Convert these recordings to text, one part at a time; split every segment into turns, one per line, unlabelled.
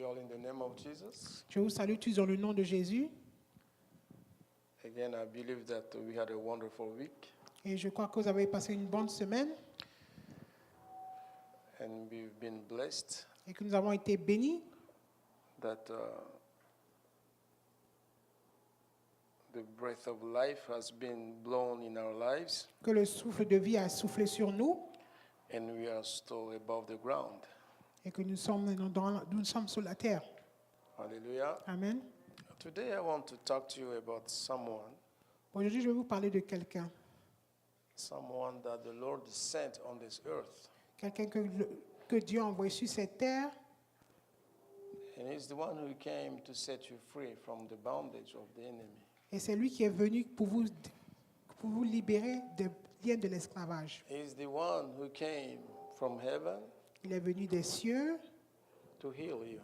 all in the name of Jesus.
Je vous salue tous dans le nom de Jésus.
Again, I believe that we had a wonderful week
Et je crois que vous avez passé une bonne semaine
and we've been blessed
et que nous avons été bénis.
that the breath of life has been blown in our lives
Que le souffle de vie a soufflé sur nous
and we are still above the ground.
et que nous sommes sur la terre.
Hallelujah.
Amen.
Today I want to talk to you about someone
Aujourd'hui, je vais vous parler de quelqu'un.
Someone that the Lord sent on this earth.
Quelqu'un que Dieu a envoyé sur cette terre.
And he's the one who came to set you free from the bondage of the enemy.
Et c'est lui qui est venu pour vous libérer des liens de l'esclavage.
He's the one who came from heaven
Il est venu des cieux
to heal you.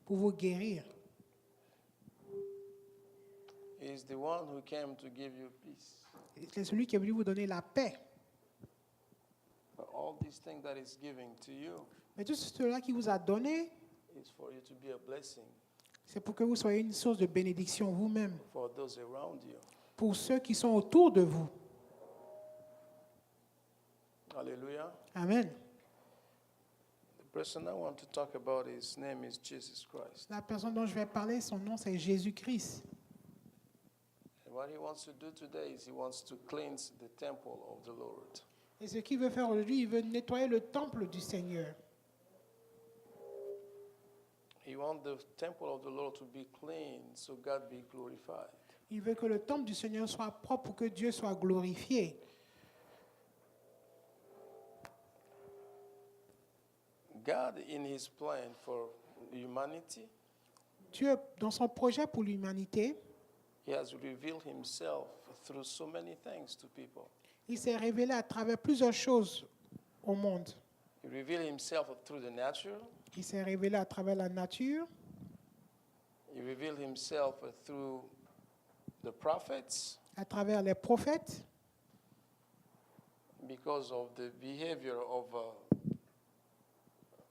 pour vous guérir.
He's the one who came to give you peace.
C'est celui qui est venu vous donner la paix.
But all these things that he's giving to you
Mais tout cela qu'il vous a donné,
is for you to be a blessing
c'est pour que vous soyez une source de bénédiction vous-même,
for those around you.
pour ceux qui sont autour de vous.
Hallelujah.
Amen.
The person I want to talk about, his name is Jesus Christ.
La personne dont je vais parler, son nom c'est Jésus-Christ.
And what he wants to do today is he wants to cleanse the temple of the Lord.
Et ce qu'il veut faire aujourd'hui, il veut nettoyer le temple du Seigneur.
He wants the temple of the Lord to be clean so God be glorified.
Il veut que le temple du Seigneur soit propre pour que Dieu soit glorifié.
God, in his plan for humanity,
Dieu, dans son projet pour l'humanité,
he has revealed himself through so many things to people.
il s'est révélé à travers plusieurs choses au monde.
He revealed himself through the natural.
Il s'est révélé à travers la nature.
He revealed himself through the prophets
À travers les prophètes,
because of the behavior of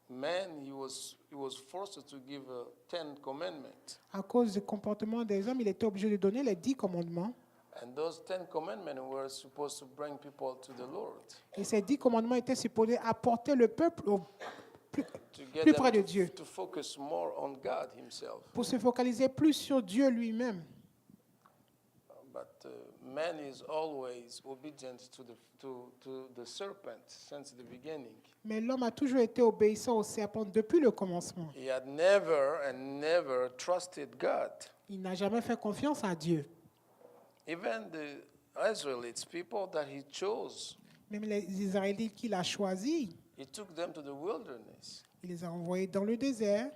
man. He was forced to give 10 commandments.
à cause du comportement des hommes, il était obligé de donner les 10 commandements.
And those 10 commandments were supposed to bring people to the Lord.
Et ces 10 commandements étaient supposés apporter le peuple
To get
plus
them
près de Dieu,
to focus more on God himself.
pour se focaliser plus sur Dieu lui-même.
But man is always obedient to the serpent since the beginning.
Mais l'homme a toujours été obéissant au serpent depuis le commencement.
He had never trusted God.
Il n'a jamais fait confiance à Dieu.
Even the Israelites, people that he chose,
Même les Israélites qu'il a choisis,
he took them to the wilderness
il les a envoyés dans le désert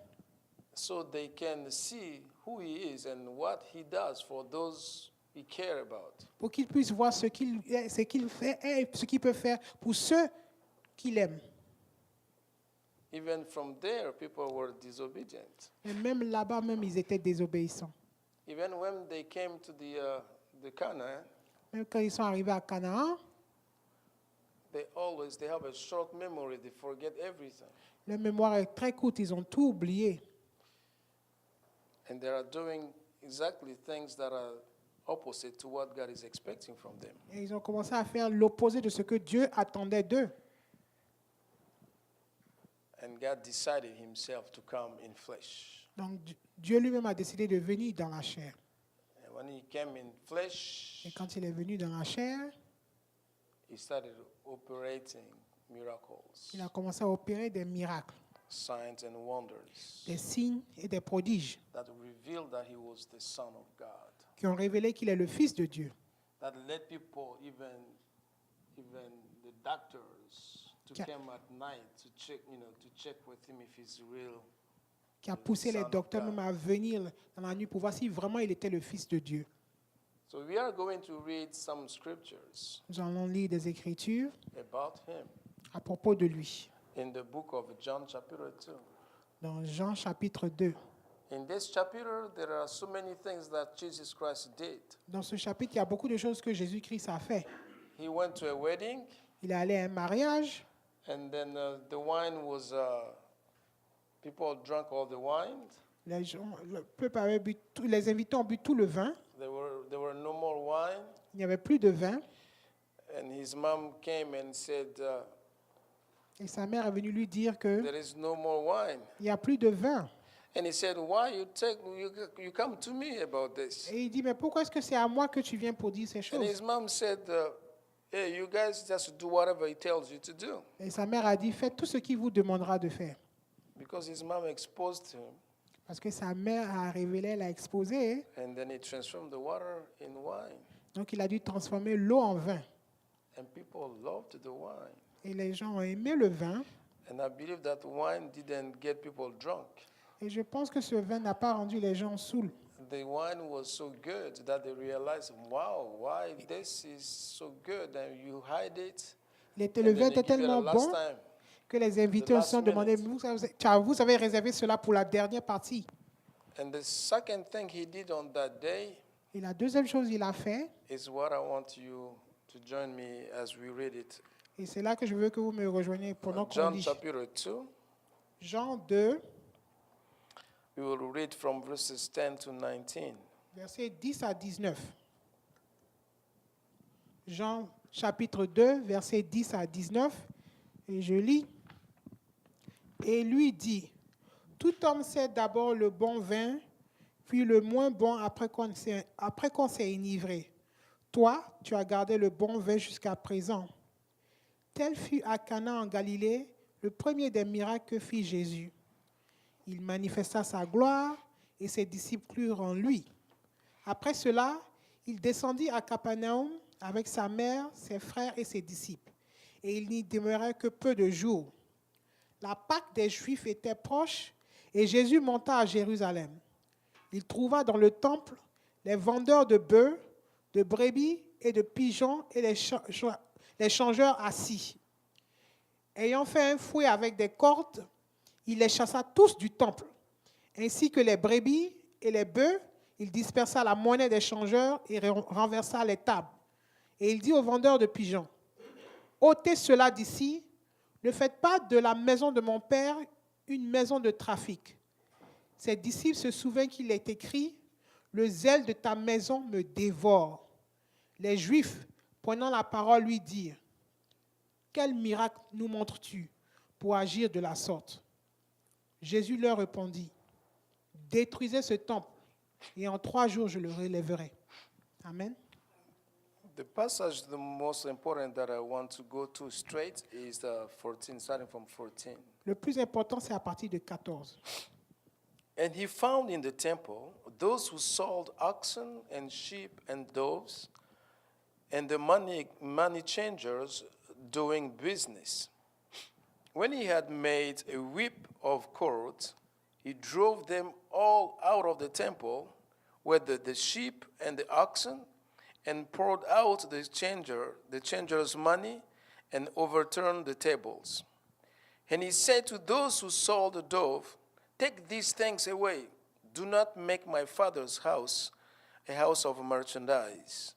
so they can see who he is and what he does for those he care about.
pour qu'ils puissent voir ce qu'il fait et ce qu'il peut faire pour ceux qu'il aime.
Even from there, people were disobedient.
Et même là-bas, même ils étaient désobéissants.
Even when they came to the Canaan,
Même quand ils sont arrivés à Canaan,
they have a short memory. They forget everything.
leur mémoire est très courte, ils ont tout oublié.
And they are doing exactly things that are opposite to what God is expecting from them.
Et ils ont commencé à faire l'opposé de ce que Dieu attendait d'eux.
And God decided himself to come in flesh.
Donc Dieu lui-même a décidé de venir dans la chair.
And when he came in flesh,
Et quand il est venu dans la chair,
he started operating miracles,
il a commencé à opérer des miracles,
signs and wonders
des signes et des prodiges
that revealed that he was the Son of God.
qui ont révélé qu'il est le Fils de Dieu,
That led people, even the doctors, to
Qui a-
come at night to check with him if he's real.
qui a poussé les
Son of
docteurs
God.
même à venir dans la nuit pour voir si vraiment il était le Fils de Dieu.
So we are going to read some scriptures
Nous allons lire des Écritures
about him
à propos de lui,
in the book of John chapter 2.
dans Jean chapitre 2.
In this chapter, there are so many things that Jesus Christ did.
Dans ce chapitre, il y a beaucoup de choses que Jésus-Christ a fait.
He went to a wedding,
Il est allé à un mariage
and then the wine was People drank all the wine.
Les gens, le peuple avait bu, les invités ont bu tout le vin.
There were no more wine.
Il n'y avait plus de vin.
And his mom came and said,
Et sa mère est venue lui dire que
there is no more wine.
il n'y a plus de vin.
And he said, why you come to me about this?
Et il dit, mais pourquoi est-ce que c'est à moi que tu viens pour dire ces
And
choses?
his mom said, hey, you guys just do whatever he tells you to do.
Et sa mère a dit, faites tout ce qu'il vous demandera de faire.
Because his mom exposed him.
Parce que sa mère a révélé, l'a exposé.
And then he transformed the water in wine.
Donc il a dû transformer l'eau en vin.
And people loved the wine.
Et les gens ont aimé le vin.
And I believe that wine didn't get people drunk.
Et je pense que ce vin n'a pas rendu les gens saouls.
The wine was so good that they realized, wow, why this is so good, and you hide it.
Le
And
vin
then
était
they give it a
tellement
last
bon
time.
que les invités
last
se sont demandé, vous avez réservé cela pour la dernière partie.
And the second thing he did on that day
Et la deuxième chose qu'il a fait,
is what I want you to join me as we read it.
et c'est là que je veux que vous me rejoigniez pendant qu'on
John
lit.
chapter 2,
Jean 2,
we will read from verses 10 to 19.
versets 10 à 19. Jean chapitre 2, versets 10 à 19. Et je lis. Et lui dit, tout homme sait d'abord le bon vin, puis le moins bon après qu'on s'est enivré. Toi, tu as gardé le bon vin jusqu'à présent. Tel fut à Cana en Galilée le premier des miracles que fit Jésus. Il manifesta sa gloire et ses disciples crurent en lui. Après cela, il descendit à Capernaum avec sa mère, ses frères et ses disciples. Et il n'y demeurait que peu de jours. La Pâque des Juifs était proche et Jésus monta à Jérusalem. Il trouva dans le temple les vendeurs de bœufs, de brebis et de pigeons et les changeurs assis. Ayant fait un fouet avec des cordes, il les chassa tous du temple. Ainsi que les brebis et les bœufs, il dispersa la monnaie des changeurs et renversa les tables. Et il dit aux vendeurs de pigeons, ôtez cela d'ici, ne faites pas de la maison de mon père une maison de trafic. Ses disciples se souvinrent qu'il est écrit, le zèle de ta maison me dévore. Les Juifs, prenant la parole, lui dirent, quel miracle nous montres-tu pour agir de la sorte? Jésus leur répondit, détruisez ce temple et en 3 jours je le relèverai. Amen.
The passage, the most important that I want to go to straight is 14, starting from 14.
Le plus important, c'est à partir de 14.
And he found in the temple those who sold oxen and sheep and doves, and the money changers doing business. When he had made a whip of cords, he drove them all out of the temple, with the sheep and the oxen, and poured out the changers' money, and overturned the tables. And he said to those who sold the dove, take these things away. Do not make my Father's house a house of merchandise.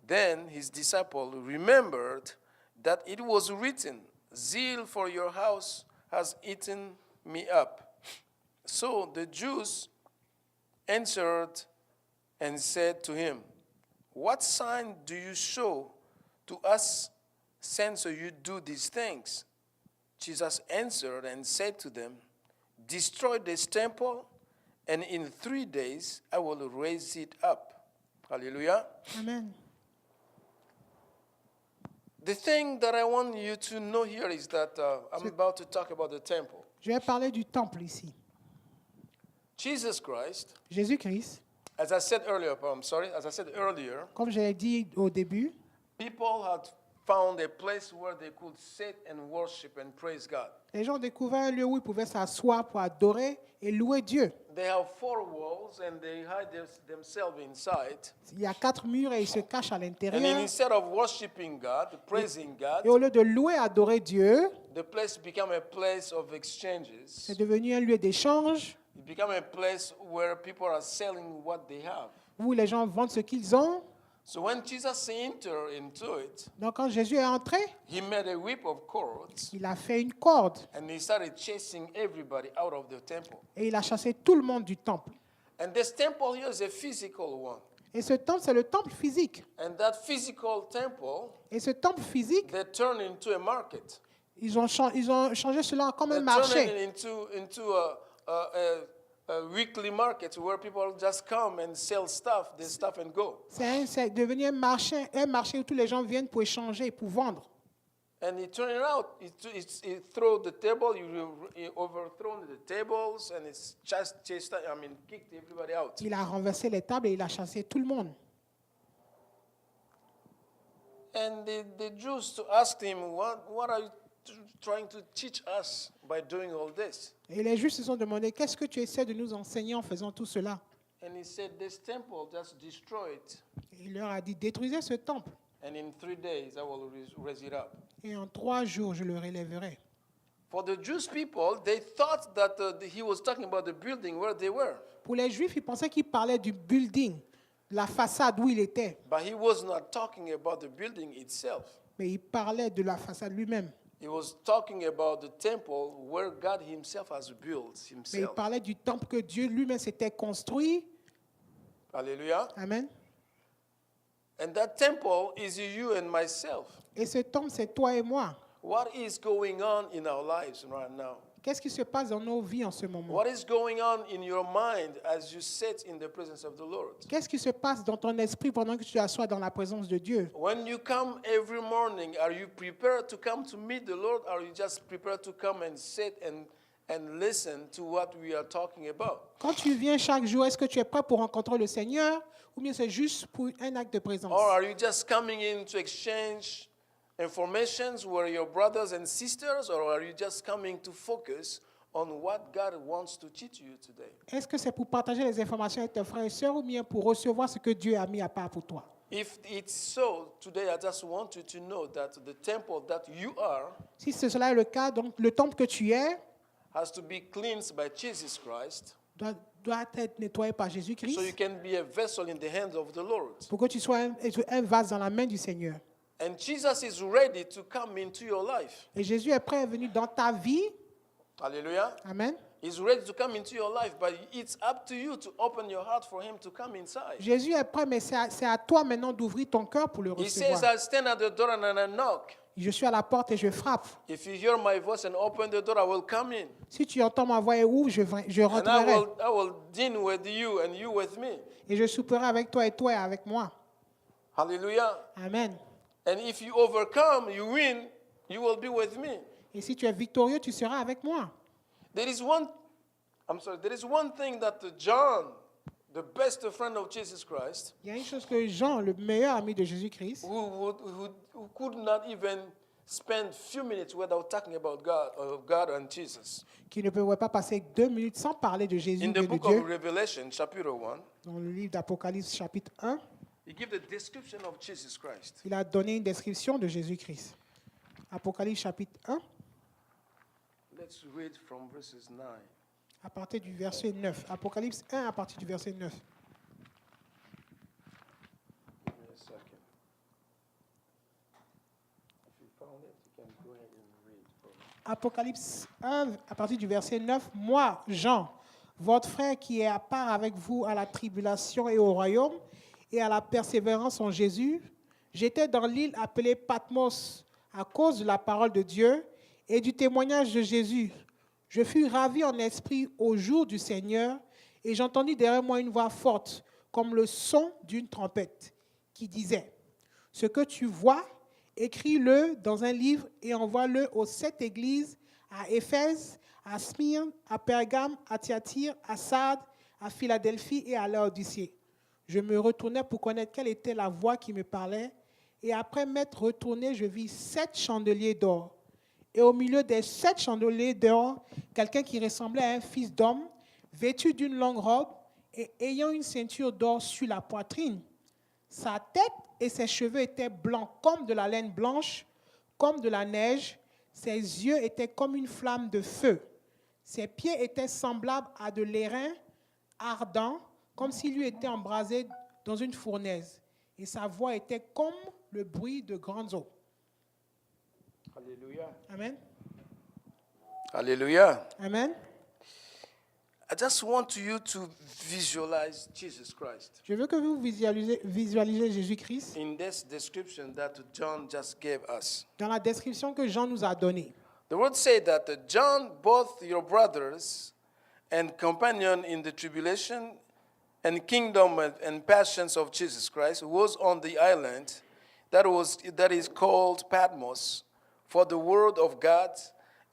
Then his disciple remembered that it was written, zeal for your house has eaten me up. So the Jews answered and said to him, what sign do you show to us since you do these things? Jesus answered and said to them, destroy this temple, and in 3 days I will raise it up. Hallelujah.
Amen.
The thing that I want you to know here is that I'm about to talk about the temple.
Je vais parler du temple ici.
Jesus Christ,
Jésus-Christ,
as I said earlier,
comme je l'ai dit au début,
people had found a place where they could sit and worship and praise God.
les gens découvraient un lieu où ils pouvaient s'asseoir pour adorer et louer Dieu.
They have 4 walls and they hide themselves inside.
Il y a 4 murs et ils se cachent à
And then
l'intérieur.
instead of worshiping God, praising God,
Et au lieu de louer et adorer Dieu,
the place became a place of exchanges.
c'est devenu un lieu d'échange
It became a place where people are selling what they have.
où les gens vendent ce qu'ils ont.
So when Jesus entered into it,
Donc quand Jésus est entré,
he made a whip of cords
il a fait une corde
and he started chasing everybody out of the temple.
et il a chassé tout le monde du temple.
And this temple here is a physical one.
Et ce temple, c'est le temple physique.
And that physical temple,
Et ce temple physique,
they turned into a market.
ils ont changé cela comme un
They turned
marché.
it into a weekly market where people just come and sell stuff, their stuff and go.
C'est devenu un marché où tous les gens viennent pour échanger, pour vendre.
And he turned it out. He threw the table. He overthrown the tables, and it's just chased. Kicked everybody out.
Il a renversé les tables et il a chassé tout le monde.
And the Jews asked him, "What are you trying to teach us by doing all this?"
Et les Juifs se sont demandé, qu'est-ce que tu essaies de nous enseigner en faisant tout cela?
And he said, "This temple, just destroy it,
Et il leur a dit, détruisez ce temple.
and in 3 days I will raise it up."
Et en 3 jours, je le relèverai.
For the Jewish people, they thought that he was talking about the building where they were,
Pour les Juifs, ils pensaient qu'il parlait du building, de la façade où il était.
but he was not talking about the building itself.
Mais il parlait de la façade lui-même.
He was talking about the temple where God himself has built
Mais il
himself.
parlait du temple que Dieu lui-même s'était construit.
Hallelujah.
Amen.
And that temple is you and myself.
Et ce temple, c'est toi et moi.
What is going on in our lives right now?
Qu'est-ce qui se passe dans nos vies en ce moment?
What is going on in your mind as you sit in the presence of the Lord?
Qu'est-ce qui se passe dans ton esprit pendant que tu t'assois dans la présence de Dieu?
When you come every morning, are you prepared to come to meet the Lord, or are you just prepared to come and sit and listen to what we are talking about?
Quand tu viens chaque jour, est-ce que tu es prêt pour rencontrer le Seigneur ou bien c'est juste pour un acte de présence?
Or are you just coming in to exchange informations with your brothers and sisters, or are you just coming to focus on what God wants to teach you today?
Est-ce que c'est pour partager les informations avec tes frères et sœurs ou bien pour recevoir ce que Dieu a mis à part pour toi?
If it's so, today I just want you to know that the temple that you are
Si cela est le cas, donc le temple que tu es
has to be cleansed by Jesus Christ
doit être nettoyé par
so
Jésus-Christ
you can be a vessel in the hands of the Lord.
pour que tu sois un vase dans la main du Seigneur.
And Jesus is ready to come into your life.
Et Jésus est prêt à venir dans ta vie.
Hallelujah.
Amen.
He's ready to come into your life, but it's up to you to open your heart for him to come inside.
Jésus est prêt, mais c'est à toi maintenant d'ouvrir ton cœur pour le
He says,
recevoir.
I stand at the door and I knock.
Je suis à la porte et je frappe.
If you hear my voice and open the door, I will come in.
Si tu entends ma voix et ouvre, je
And
rentrerai.
I will deal with you and you with me.
Et je souperai avec toi et toi avec moi.
Hallelujah.
Amen.
And if you overcome, you win, you will be with me.
Et si tu es victorieux, tu seras avec moi.
There is one thing that John, the best friend of Jesus Christ,
Il y a une chose que Jean, le meilleur ami de Jésus-Christ,
who could not even spend few minutes without talking about God and Jesus.
qui ne pouvait pas passer 2 minutes sans parler de Jésus
In
et
the
de
book
Dieu,
of Revelation, chapter 1,
dans le livre d'Apocalypse chapitre 1,
he gives the description of Jesus Christ.
il a donné une description de Jésus-Christ. Apocalypse chapitre 1,
Let's read from verses 9.
à partir du verset 9. Apocalypse 1 à partir du verset 9.
Give me a second. If you found it, you can go ahead and read for me.
Apocalypse 1 à partir du verset 9. Moi, Jean, votre frère qui est à part avec vous à la tribulation et au royaume et à la persévérance en Jésus, j'étais dans l'île appelée Patmos à cause de la parole de Dieu et du témoignage de Jésus. Je fus ravi en esprit au jour du Seigneur et j'entendis derrière moi une voix forte comme le son d'une trompette qui disait, « Ce que tu vois, écris-le dans un livre et envoie-le aux 7 églises, à Éphèse, à Smyrne, à Pergame, à Thyatire, à Sardes, à Philadelphie et à Laodicée. Je me retournai pour connaître quelle était la voix qui me parlait, et après m'être retourné, je vis 7 chandeliers d'or. Et au milieu des 7 chandeliers d'or, quelqu'un qui ressemblait à un fils d'homme, vêtu d'une longue robe et ayant une ceinture d'or sur la poitrine. Sa tête et ses cheveux étaient blancs comme de la laine blanche, comme de la neige. Ses yeux étaient comme une flamme de feu. Ses pieds étaient semblables à de l'airain ardent, comme s'il lui était embrasé dans une fournaise. et sa voix était comme le bruit de grandes eaux.
Hallelujah.
Amen.
Hallelujah.
Amen.
I just want you to visualize Jesus Christ
Je veux que vous visualisez Jésus-Christ
in this description that John just gave us.
dans la description que Jean nous a donnée.
The word said that John, both your brothers and companion in the tribulation and kingdom and passions of Jesus Christ, was on the island that is called Patmos for the word of God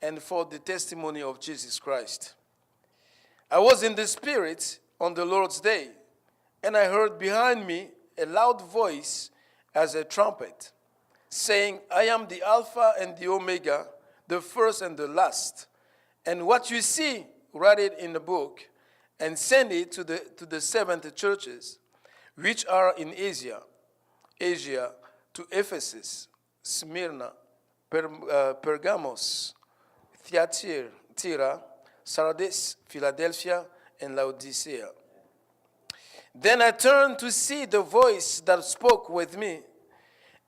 and for the testimony of Jesus Christ. I was in the Spirit on the Lord's day, and I heard behind me a loud voice as a trumpet, saying, I am the Alpha and the Omega, the first and the last. And what you see, write it in the book, and send it to the 7 churches, which are in Asia, to Ephesus, Smyrna, Pergamos, Thyatira, Sardis, Philadelphia, and Laodicea. Then I turned to see the voice that spoke with me,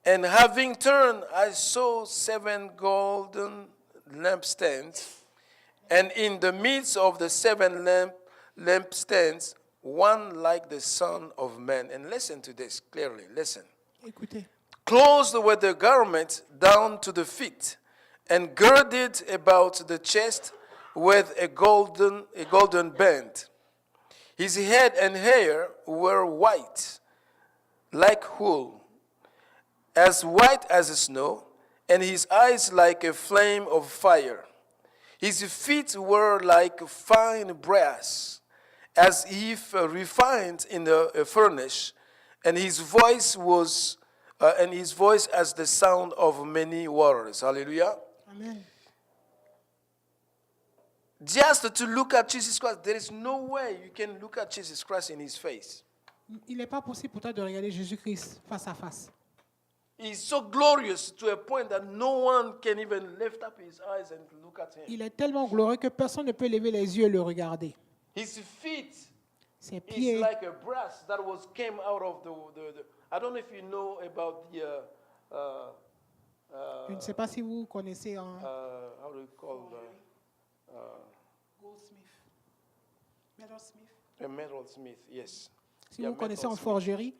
and having turned, I saw 7 golden lampstands, and in the midst of the 7 lampstands, one like the Son of Man. And listen to this clearly, listen.
Écoutez.
Clothed with the garment down to the feet, and girded about the chest with a golden band. His head and hair were white, like wool, as white as snow, and his eyes like a flame of fire. His feet were like fine brass, as if refined in a furnace, and his voice as the sound of many waters. Hallelujah.
Amen.
Just to look at Jesus Christ, there is no way you can look at Jesus Christ in his face.
Il n'est pas possible pour toi de regarder Jésus-Christ face à face.
He's so glorious to a point that no one can even lift up his eyes and look at him.
Il est tellement glorieux que personne ne peut lever les yeux et le regarder.
His feet
Ses
is
pieds,
like a brass that came out of the I don't know if you know about the
je ne sais pas si vous connaissez un
how do you call
goldsmith, metalsmith.
a metalsmith? Yes.
Si
Yeah,
vous connaissez en
metalsmith.
forgerie,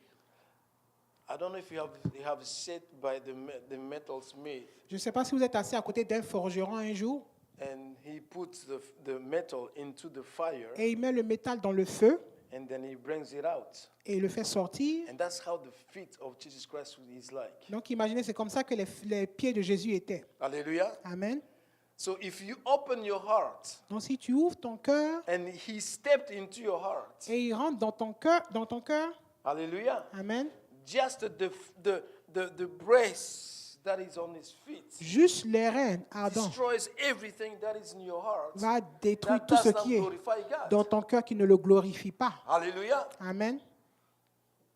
I don't know if you have sat by the metalsmith
je ne sais pas si vous êtes assis à côté d'un forgeron un jour
and he puts the metal into the fire
et il met le métal dans le feu
and then he brings it out.
et il le fait sortir.
And that's how the feet of Jesus Christ is like.
Donc imaginez, c'est comme ça que les pieds de Jésus étaient.
Hallelujah.
Amen.
So if you open your heart
Donc si tu ouvres ton cœur
and he stepped into your heart,
et il rentre dans ton cœur,
hallelujah,
amen,
just the brace that is on his feet
juste les reins ardents
destroys everything that is in your heart
va détruire
that
tout ce
does not
qui est
glorify God.
dans ton cœur qui ne le glorifie pas.
Hallelujah.
Amen.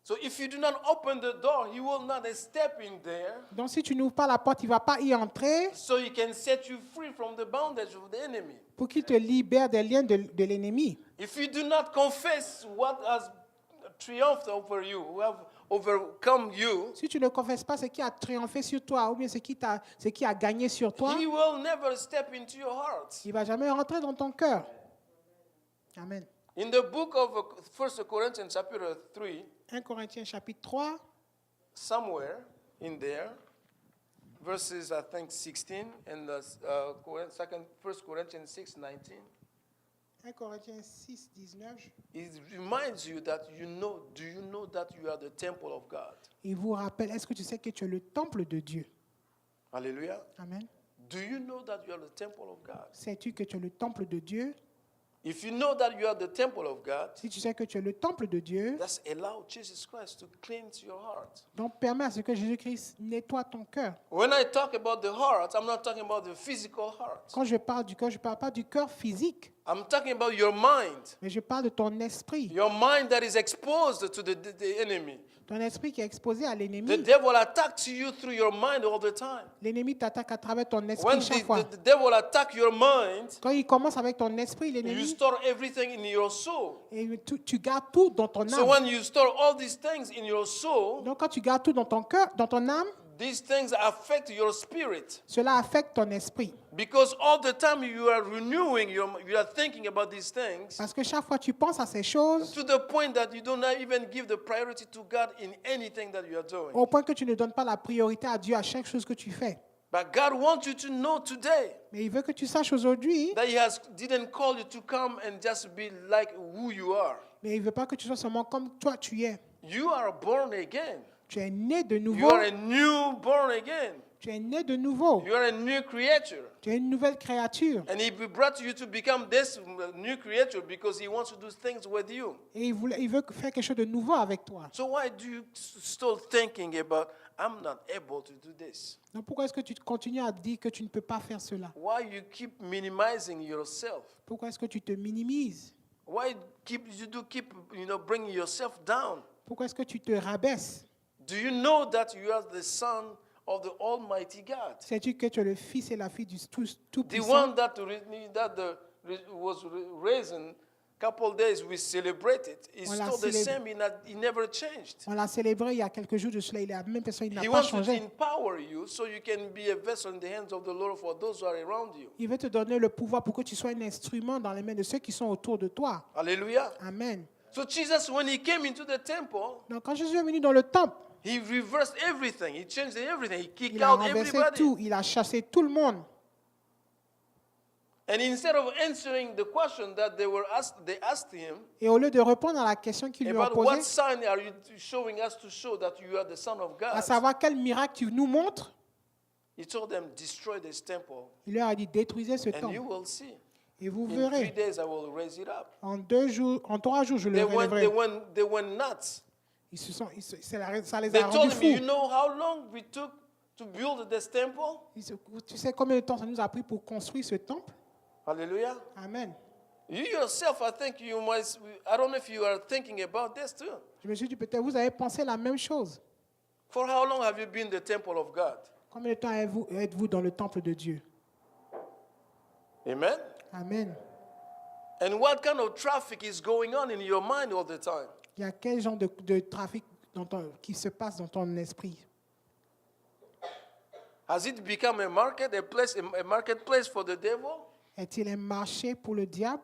So if you do not open the door, he will not step in there
Donc si tu n'ouvres pas la porte, il ne va pas y entrer
so he can set you free from the bondage of the enemy.
pour qu'il te libère des liens de l'ennemi.
If you do not confess what has triumphed over you, who have overcome you,
Si tu ne confesses pas ce qui a triomphé sur toi ou bien ce qui a gagné sur toi,
he will never step into your heart.
il ne va jamais rentrer dans ton cœur. Amen.
In the book of 1 Corinthians chapter 3,
1 Corinthiens chapitre 3,
somewhere in there, verses I think 16 and the 1 Corinthians 6:19,
1 Corinthiens 6, 19,
it reminds you that do you know that you are the temple of God?
il vous rappelle, est-ce que tu sais que tu es le temple de Dieu?
Hallelujah.
Amen.
Do you know that you are the temple of God?
Sais-tu que tu es le temple de Dieu?
If you know that you are the temple of God,
Si tu sais que tu es le temple de Dieu,
that's allow Jesus Christ to cleanse your heart.
donc permets à ce que Jésus-Christ nettoie ton cœur.
When I talk about the heart, I'm not talking about the physical heart.
Quand je parle du cœur, je ne parle pas du cœur physique.
I'm talking about your mind.
Mais je parle de ton esprit.
Your mind that is exposed to the enemy.
Ton esprit qui est exposé à
The
l'ennemi.
devil attacks you through your mind all the time.
L'ennemi t'attaque à travers ton
When
esprit chaque fois.
the devil attacks your mind,
Quand il commence avec ton esprit,
you
l'ennemi,
store everything in your soul.
et tu gardes tout dans ton
So
âme.
when you store all these things in your soul,
Donc quand tu gardes tout dans ton cœur, dans ton âme,
these things affect your spirit.
cela affecte ton esprit.
Because all the time you are renewing, you are thinking about these things
Parce que chaque fois tu penses à ces choses,
to the point that you do not even give the priority to God in anything that you are doing.
au point que tu ne donnes pas la priorité à Dieu à chaque chose que tu fais.
But God wants you to know today
Mais il veut que tu saches aujourd'hui,
that He didn't call you to come and just be like who you are.
mais il ne veut pas que tu sois seulement comme toi tu es.
You are born again.
Tu es né de
You
nouveau.
are a new born again.
Tu es né de nouveau.
You are a new creature.
Tu es une nouvelle créature.
And He brought you to become this new creature because He wants to do things with you.
Et il veut faire quelque chose de nouveau avec toi.
So why do you still thinking about, I'm not able to do this?
Donc pourquoi est-ce que tu continues à dire que tu ne peux pas faire cela?
Why you keep minimizing yourself?
Pourquoi est-ce que tu te minimises?
Why keep bringing yourself down?
Pourquoi est-ce que tu te rabaisses?
Do you know that you are the son of the Almighty God?
Sais-tu que tu es le fils et la fille du
The
Tout-Puissant?
one was raised a couple of days, we celebrated. He's
On l'a
still the
célébré.
same. He never changed.
On l'a célébré il y a quelques jours de cela. Il est la même personne, il n'a
He
pas
wants to
changé.
empower you so you can be a vessel in the hands of the Lord for those who are around you.
Il veut te donner le pouvoir pour que tu sois un instrument dans les mains de ceux qui sont autour de toi.
Hallelujah.
Amen.
So Jesus, when he came into the temple,
Donc quand Jésus est venu dans le temple,
he reversed everything. He changed everything. He kicked
il a
out
renversé
everybody.
tout. Il a chassé tout le monde.
And instead of answering the question that they asked him
Et au lieu de répondre à la question qu'ils lui ont
about what
posée,
sign are you showing us to show that you are the Son of
à
God,
savoir quel miracle tu nous montres,
he told them, destroy this temple
il leur a dit détruisez ce
and
temple.
you will see.
Et vous
In 3
verrez,
days I will raise it up.
en 3 jours, je le
They went,
relèverai.
they went nuts.
Ça les
They
a
told
rendus
me, you
fous.
know how long we took to build this temple?
Tu sais combien de temps ça nous a pris pour construire ce temple?
Hallelujah.
Amen.
You yourself, I think you might, I don't know if you are thinking about this too.
Je me suis dit, peut-être vous avez pensé la même chose.
For how long have you been the temple of God?
Combien de temps êtes-vous dans le temple de Dieu?
Amen.
Amen.
And what kind of traffic is going on in your mind all the time?
Il y a quel genre de trafic qui se passe dans ton esprit?
Has it become a marketplace for the devil?
Est-il un marché pour le diable?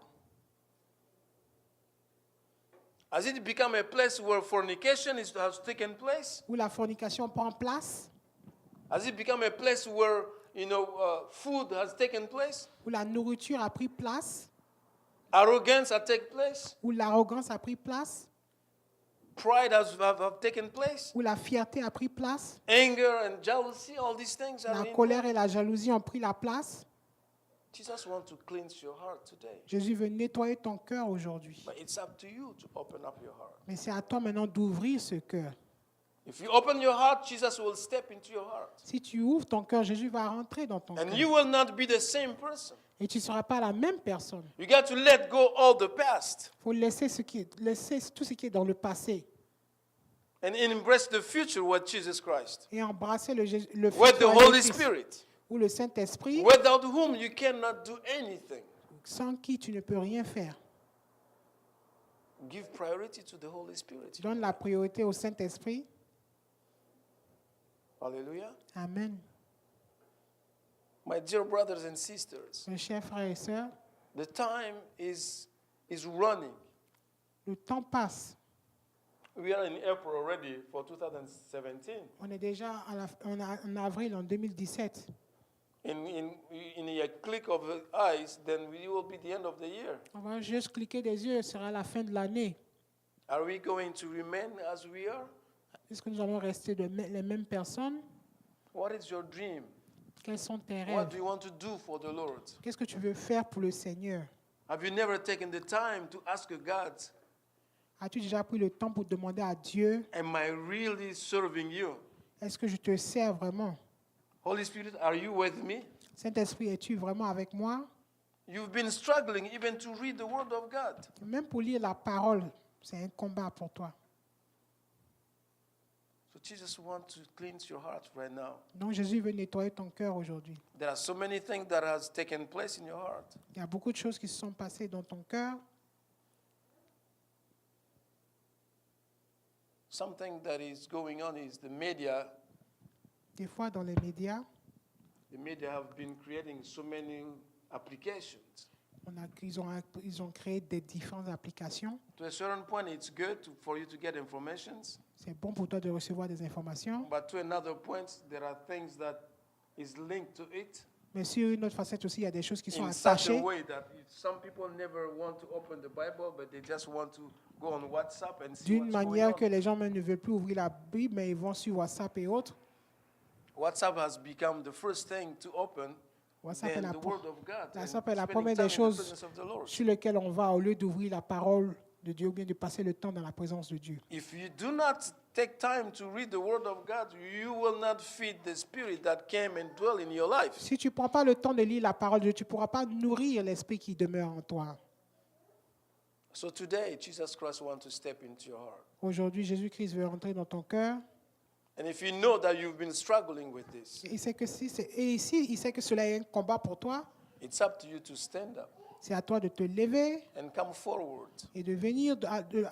Has it become a place where fornication has taken place?
Où la fornication prend place?
Has it become a place where food has taken place?
Où la nourriture a pris place?
Arrogance has taken place?
Où l'arrogance a pris place?
Pride has taken place?
Où la fierté a pris place?
Anger and jealousy, all these things are
La
in
colère
there.
et la jalousie ont pris la place?
Jesus wants to cleanse your heart today.
Jésus veut nettoyer ton cœur aujourd'hui.
But it's up to you to open up your heart.
Mais c'est à toi maintenant d'ouvrir ce cœur.
If you open your heart, Jesus will step into your heart.
Si tu ouvres ton cœur, Jésus va rentrer dans ton
And
cœur.
you will not be the same person.
Et tu ne seras pas la même personne.
You got to let go all the past
Il faut laisser tout ce qui est dans le passé
and embrace the future with Jesus Christ.
et embrasser le
With
futur
the
avec
Holy
Christ,
Spirit,
ou le Saint-Esprit,
without whom you cannot do anything.
sans qui tu ne peux rien faire.
Give priority to the Holy Spirit.
Donne la priorité au Saint-Esprit.
Hallelujah.
Amen.
My dear brothers and sisters,
Mes chers frères et sœurs,
the time is running.
le temps passe.
We are in April already for 2017.
On est déjà en avril en 2017.
In a click of the eyes, then we will be the end of the year.
On va juste cliquer des yeux, ce sera la fin de l'année.
Are we going to remain as we are?
Est-ce que nous allons rester les mêmes personnes?
What is your dream?
Quels sont tes
What
rêves?
do you want to do for the Lord?
Qu'est-ce que tu veux faire pour le Seigneur?
Have you never taken the time to ask God,
As-tu déjà pris le temps pour demander à Dieu,
am I really serving you?
est-ce que je te sers vraiment?
Holy Spirit, are you with me?
Saint-Esprit, es-tu vraiment avec moi?
You've been struggling even to read the Word of God.
Même pour lire la parole, c'est un combat pour toi.
So Jesus wants to cleanse your heart right now.
Donc Jésus veut nettoyer ton cœur aujourd'hui.
There are so many things that has taken place in your heart.
Il y a beaucoup de choses qui se sont passées dans ton cœur.
Something that is going on is the media.
Des fois, dans les médias,
The media have been creating so many applications.
ils ont créé des différentes applications.
To a certain point, it's good for you to get informations.
C'est bon pour toi de recevoir des informations.
But to another point, there are things that is linked to it
Mais sur une autre facette aussi, il y a des choses qui sont
in such a
attachées.
way that some people never want to open the Bible, but they just want to go on WhatsApp and see
D'une
what's going
manière
on.
que les gens même ne veulent plus ouvrir la Bible, mais ils vont sur WhatsApp et autres.
WhatsApp has become the first thing to open
WhatsApp est
than
la,
the
pro-
Word of God. and
WhatsApp est la
spending
première
time
des
in the
choses
presence of the Lord.
sur lesquelles on va au lieu d'ouvrir la parole de Dieu ou bien de passer le temps dans la présence de Dieu.
If you do not take time to read the Word of God, you will not feed the Spirit that came and dwell in your life.
Si tu ne prends pas le temps de lire la parole de Dieu, tu ne pourras pas nourrir l'esprit qui demeure en toi.
So today, Jesus Christ wants to step into your heart.
Aujourd'hui, Jésus-Christ veut entrer dans ton cœur.
And if you know that you've been struggling with this,
Et ici, il sait que cela est un combat pour toi.
it's up to you to stand up
C'est à toi de te lever
and come forward.
et de venir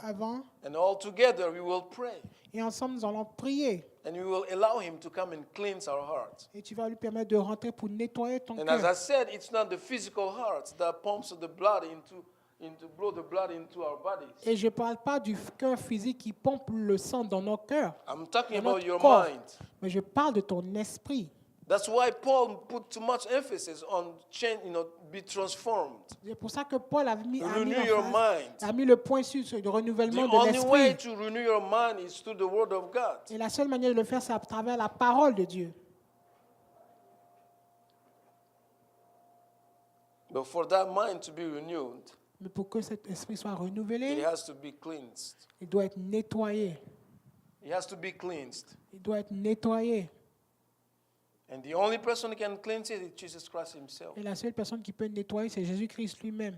avant.
And all together we will pray.
Et ensemble, nous allons prier.
And we will allow Him to come and cleanse our heart.
Et tu vas lui permettre de rentrer pour nettoyer ton
And as I
cœur.
said, it's not the physical heart that pumps the blood blow the blood into our bodies.
Et je ne parle pas du cœur physique qui pompe le sang dans nos cœurs,
I'm talking
dans
about
notre
your
corps.
mind.
Mais je parle de ton esprit.
That's why Paul put too much emphasis on change, be transformed.
C'est pour ça que Paul a mis
Renew your mind.
le point sur le
The
renouvellement de
only way
l'esprit.
to renew your mind is through the Word of God.
Et la seule manière de le faire, c'est à travers la parole de Dieu.
But for that mind to be renewed,
Mais pour que cet esprit soit
it
renouvelé,
has to be cleansed.
il doit être nettoyé.
It has to be cleansed.
Il doit être nettoyé.
And the only person who can cleanse it is Jesus Christ Himself.
Et la seule personne qui peut nettoyer, c'est Jésus-Christ lui-même.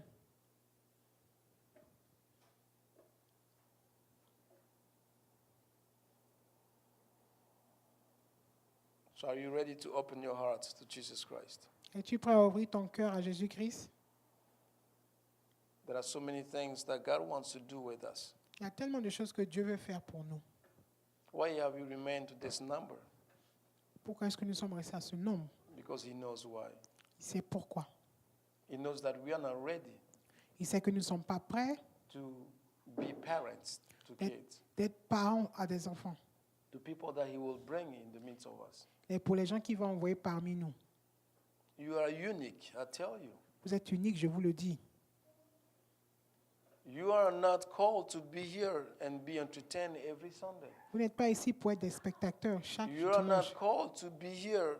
So are you ready to open your heart to Jesus Christ?
Es-tu prêt à ouvrir ton cœur à Jésus-Christ?
There are so many things that God wants to do with us.
Il y a tellement de choses que Dieu veut faire pour nous.
Why have you remained to this number?
Pourquoi est-ce que nous sommes restés à ce nombre?
Because He knows why.
C'est pourquoi.
He knows that we are not ready
Il sait que nous ne sommes pas prêts
to be parents to kids,
d'être parents à des enfants.
to people that He will bring in the midst of us.
Et pour les gens qui vont envoyer parmi nous.
You are unique, I tell you.
Vous êtes uniques, je vous le dis.
You are not called to be here and be entertained every Sunday.
Vous n'êtes pas ici pour être des spectateurs chaque
You are
dimanche.
not called to be here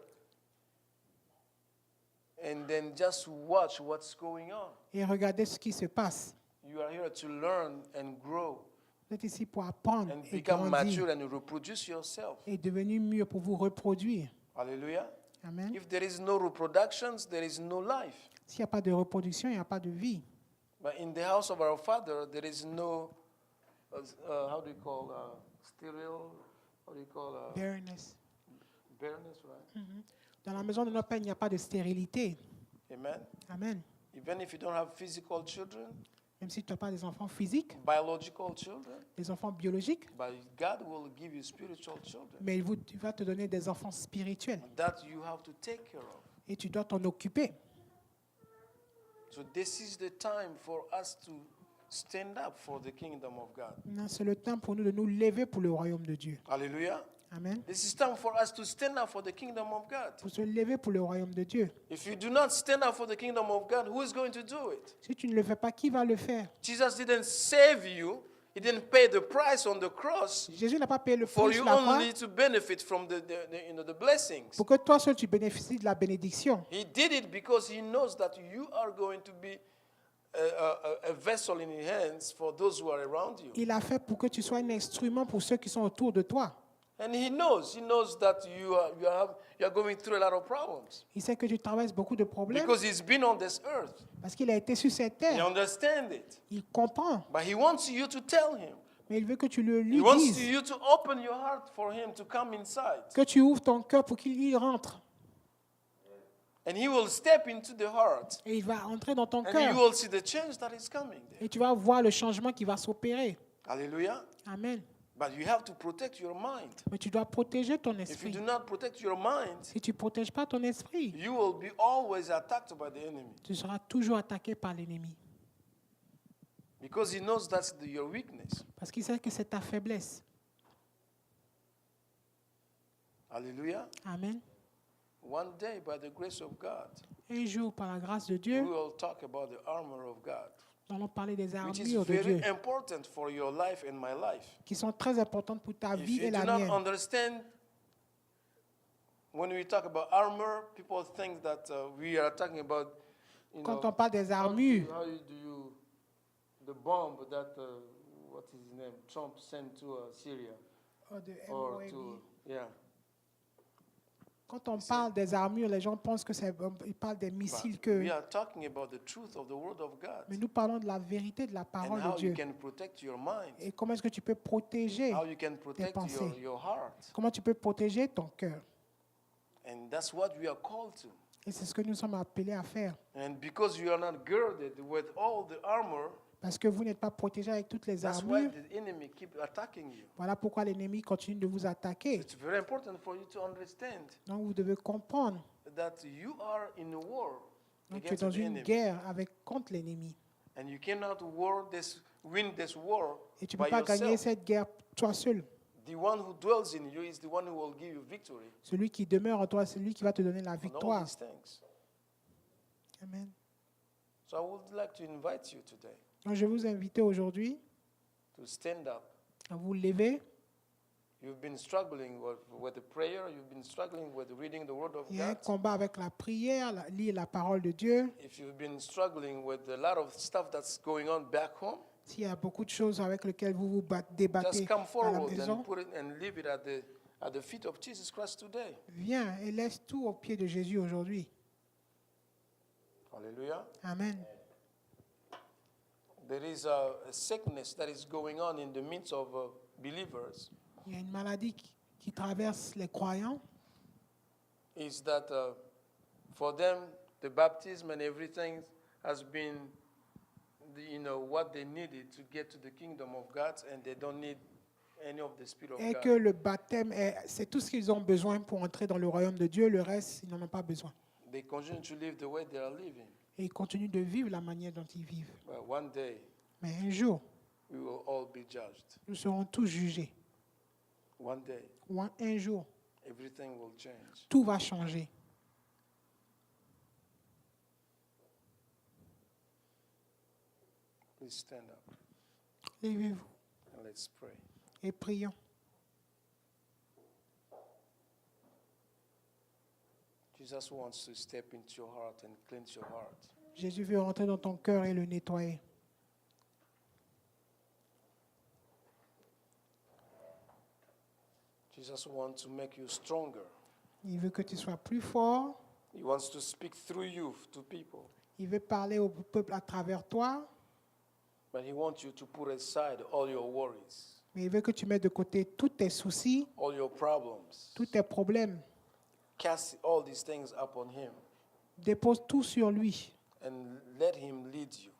and then just watch what's going on.
Et regardez ce qui se passe.
You are here to learn and grow
Vous êtes ici pour apprendre
and
et
become
grandir
mature and reproduce yourself.
et devenir mieux pour vous reproduire.
Hallelujah.
Amen.
If there is no reproductions, there is no life.
S'il n'y a pas de reproduction, il n'y a pas de vie.
But in the house of our Father, there is no, how do you call, sterile, how do you call,
Barrenness.
barrenness, right?
Dans la maison de notre Père, il n'y a pas de stérilité.
Amen.
Amen.
Even if you don't have physical children,
Même si tu n'as pas des enfants physiques,
biological children,
des enfants biologiques,
but God will give you spiritual children
mais il va te donner des enfants spirituels.
that you have to take care of.
Et tu dois t'en occuper.
So this is the time for us to stand up for the kingdom of God.
Maintenant, c'est le temps pour nous de nous lever pour le royaume de Dieu.
Hallelujah.
Amen.
This is time for us to stand up for the kingdom of God.
Pour se lever pour le royaume de Dieu.
If you do not stand up for the kingdom of God, who is going to do it?
Si tu ne le fais pas, qui va le faire?
Jesus didn't save you. He didn't pay the price on the cross
Jésus n'a pas payé le
for
prix
you
sur la croix
only to benefit from the blessings.
pour que toi seul tu bénéficies de la bénédiction.
He did it because he knows that you are going to be a vessel in his hands for those who are around you.
Il a fait pour que tu sois un instrument pour ceux qui sont autour de toi.
And he knows that you are going through a lot of problems.
Il sait que tu traverses beaucoup de problèmes
Because he's been on this earth.
parce qu'il a été sur cette
He
terre.
understands it.
Il comprend,
But he wants you to tell him.
mais il veut que tu le lui
He wants
dises,
you to open your heart for him to come inside.
que tu ouvres ton cœur pour qu'il y rentre.
And he will step into the heart.
Et il va entrer dans ton
And you
cœur.
will see the change that is coming there.
Et tu vas voir le changement qui va s'opérer.
Hallelujah.
Amen.
But you have to protect your mind.
Mais tu dois protéger ton
If you
esprit.
do not protect your mind,
Si tu ne protèges pas ton esprit,
you will be always attacked by the enemy.
tu seras toujours attaqué par l'ennemi.
Because he knows that's your weakness.
Parce qu'il sait que c'est ta faiblesse.
Hallelujah.
Amen.
One day, by the grace of God,
Un jour, par la grâce de
we
Dieu,
will talk about the armor of God,
nous allons parler des
which is
armures de
very
Dieu,
important for your life and my life.
qui sont très importantes pour ta
If
vie et
you do
la
not
mienne.
understand, when we talk about armor, people think that we are talking about,
Quand on parle des armures,
the bomb that, what is his name, Trump sent to Syria, or to, yeah.
quand on parle des armures, les gens pensent que ils parlent des
But
missiles
we
que.
are talking about the truth of the Word of God
Mais nous parlons de la vérité de la
and
parole de
how you
Dieu.
can protect your mind,
Et comment est-ce que tu peux protéger,
how you can protect
pensées.
your heart.
comment tu peux protéger ton cœur.
And that's what we are called to.
Et c'est ce que nous sommes appelés à faire.
And because you are not girded with all the armor,
Parce que vous n'êtes pas protégé avec toutes les
that's why
armures.
the enemy keep attacking you.
Voilà pourquoi l'ennemi continue de vous attaquer.
It's very important for you to understand
Donc vous devez comprendre.
that you are in a war
Donc tu es
against
dans
the
une
enemy.
guerre contre l'ennemi.
And you cannot win this war
Et tu ne peux
by
pas gagner
yourself.
cette guerre toi seul.
The one who dwells in you is the one who will give you victory
Celui qui demeure en toi, c'est lui qui va te donner la
on all
victoire.
these things.
Amen.
So I would like to invite you today
Donc je vais vous inviter aujourd'hui
to stand up.
à vous lever.
You've been struggling with the prayer. You've been struggling with reading the Word of
Il y a un
God.
combat avec la prière, lire la parole de Dieu.
If you've been struggling with a lot of stuff that's going on back home,
S'il y a beaucoup de choses avec lesquelles vous vous débattez
just come
à la
forward
maison,
and put it and leave it at the feet of Jesus Christ today.
viens et laisse tout au pied de Jésus aujourd'hui.
Hallelujah.
Amen.
There is a sickness that is going on in the midst of believers.
Il y a une maladie qui traverse les croyants.
Is that for them the baptism and everything has been, what they needed to get to the kingdom of God, and they don't need any of the Spirit of
Et que
God.
le baptême, c'est tout ce qu'ils ont besoin pour entrer dans le royaume de Dieu. Le reste, ils n'en ont pas besoin.
They continue to live the way they are living.
Et ils continuent de vivre la manière dont ils vivent.
But one day
Mais un jour,
we will all be judged.
nous serons tous jugés.
One day
Ou un jour,
everything will change.
tout va changer.
Please stand up
Levez-vous
and let's pray.
et prions.
Jesus wants to step into your heart and cleanse your heart.
Jésus veut rentrer dans ton cœur et le nettoyer.
Jesus wants to make you stronger.
Il veut que tu sois plus fort.
He wants to speak through you to people.
Il veut parler au peuple à travers toi.
But he wants you to put aside all your worries,
Mais il veut que tu mettes de côté tous tes soucis,
all your problems.
tous tes problèmes.
Cast all these things upon him
Dépose tout sur lui
and let him lead you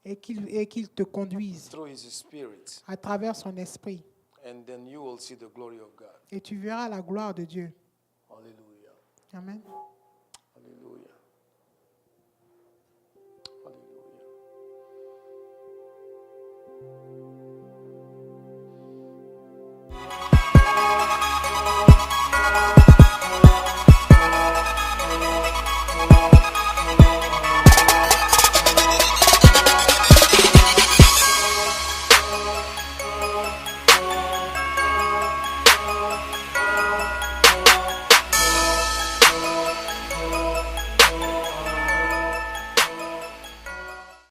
et qu'il te conduise
through his spirit.
à travers son esprit.
And then you will see the glory of God.
Et tu verras la gloire de Dieu.
Hallelujah.
Amen.